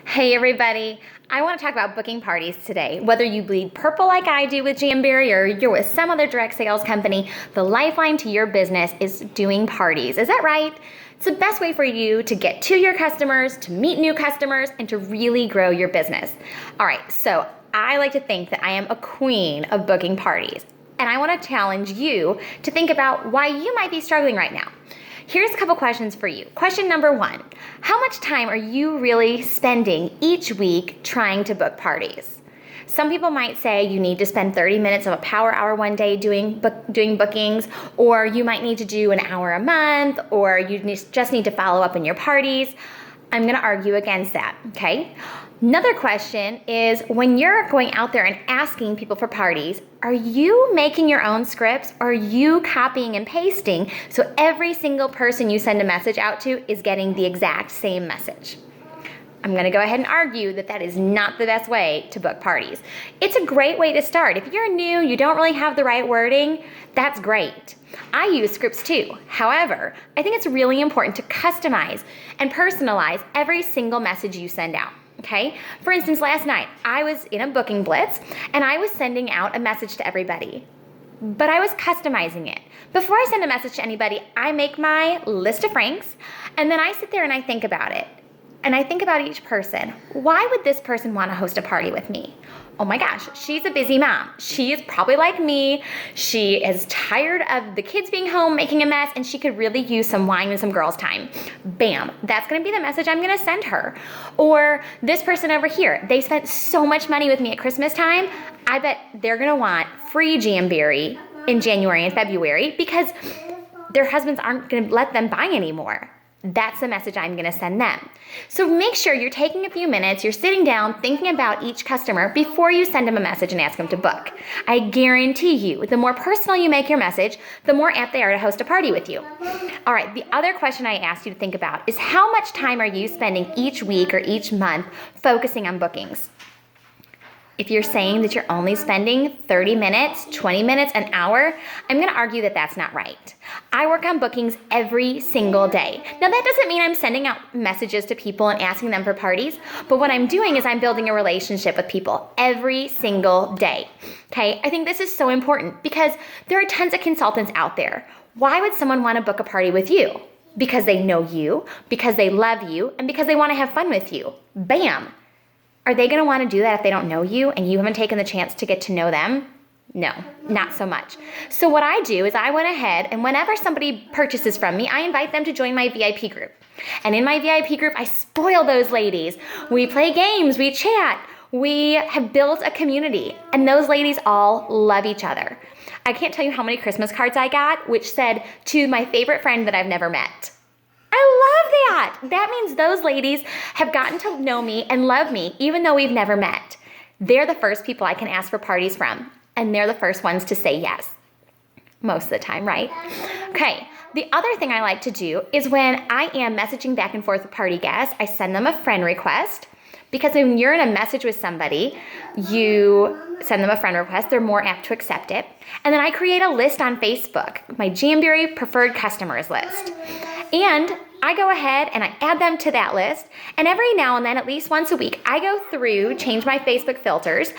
Hey everybody, I want to talk about booking parties today. Whether you bleed purple like I do with Jamberry or you're with some other direct sales company, the lifeline to your business is doing parties. Is that right? It's the best way for you to get to your customers, to meet new customers, and to really grow your business. All right, so I like to think that I am a queen of booking parties, and I want to challenge you to think about why you might be struggling right now. Here's a couple questions for you. Question number one, how much time are you really spending each week trying to book parties? Some people might say you need to spend 30 minutes of a power hour one day doing bookings, or you might need to do an hour a month, or you just need to follow up on your parties. I'm gonna argue against that, okay? Another question is, when you're going out there and asking people for parties, are you making your own scripts, or are you copying and pasting so every single person you send a message out to is getting the exact same message? I'm gonna go ahead and argue that that is not the best way to book parties. It's a great way to start. If you're new, you don't really have the right wording, that's great. I use scripts too. However, I think it's really important to customize and personalize every single message you send out. Okay? For instance, last night, I was in a booking blitz and I was sending out a message to everybody, but I was customizing it. Before I send a message to anybody, I make my list of Franks, and then I sit there and I think about it. And I think about each person. Why would this person want to host a party with me? Oh my gosh, she's a busy mom. She is probably like me. She is tired of the kids being home making a mess, and she could really use some wine and some girls' time. Bam, that's gonna be the message I'm gonna send her. Or this person over here, they spent so much money with me at Christmas time, I bet they're gonna want free Jamberry in January and February because their husbands aren't gonna let them buy anymore. That's the message I'm gonna send them. So make sure you're taking a few minutes, you're sitting down thinking about each customer before you send them a message and ask them to book. I guarantee you, the more personal you make your message, the more apt they are to host a party with you. All right, the other question I asked you to think about is, how much time are you spending each week or each month focusing on bookings? If you're saying that you're only spending 30 minutes, 20 minutes, an hour, I'm gonna argue that that's not right. I work on bookings every single day. Now that doesn't mean I'm sending out messages to people and asking them for parties, but what I'm doing is I'm building a relationship with people every single day, okay? I think this is so important because there are tons of consultants out there. Why would someone wanna book a party with you? Because they know you, because they love you, and because they wanna have fun with you. Bam. Are they gonna wanna do that if they don't know you and you haven't taken the chance to get to know them? No, not so much. So what I do is I went ahead, and whenever somebody purchases from me, I invite them to join my VIP group. And in my VIP group, I spoil those ladies. We play games, we chat, we have built a community, and those ladies all love each other. I can't tell you how many Christmas cards I got which said, "To my favorite friend that I've never met." I love that. That means those ladies have gotten to know me and love me even though we've never met. They're the first people I can ask for parties from, and they're the first ones to say yes. Most of the time, right? Okay, the other thing I like to do is when I am messaging back and forth with party guests, I send them a friend request, because when you're in a message with somebody, you send them a friend request, they're more apt to accept it. And then I create a list on Facebook, my Jamberry preferred customers list. And I go ahead and I add them to that list, and every now and then, at least once a week, I go through, change my Facebook filters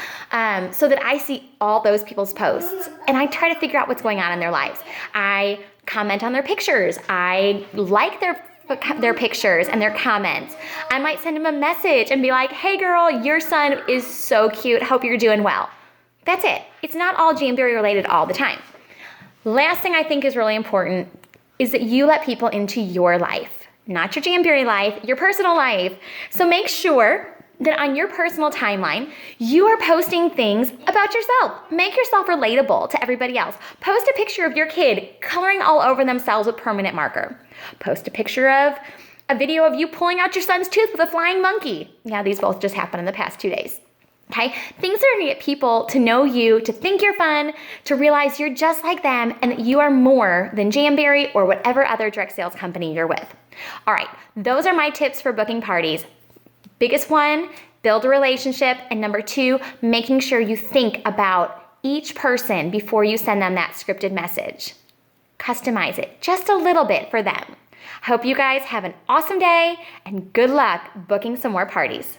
so that I see all those people's posts, and I try to figure out what's going on in their lives. I comment on their pictures. I like their pictures and their comments. I might send them a message and be like, "Hey girl, your son is so cute. Hope you're doing well." That's it. It's not all Jamberry related all the time. Last thing I think is really important is that you let people into your life, not your Jamberry life, your personal life. So make sure that on your personal timeline, you are posting things about yourself. Make yourself relatable to everybody else. Post a picture of your kid coloring all over themselves with permanent marker. Post a picture of a video of you pulling out your son's tooth with a flying monkey. Yeah, these both just happened in the past 2 days. Okay, things that are gonna get people to know you, to think you're fun, to realize you're just like them, and that you are more than Jamberry or whatever other direct sales company you're with. All right, those are my tips for booking parties. Biggest one, build a relationship, and number two, making sure you think about each person before you send them that scripted message. Customize it just a little bit for them. Hope you guys have an awesome day, and good luck booking some more parties.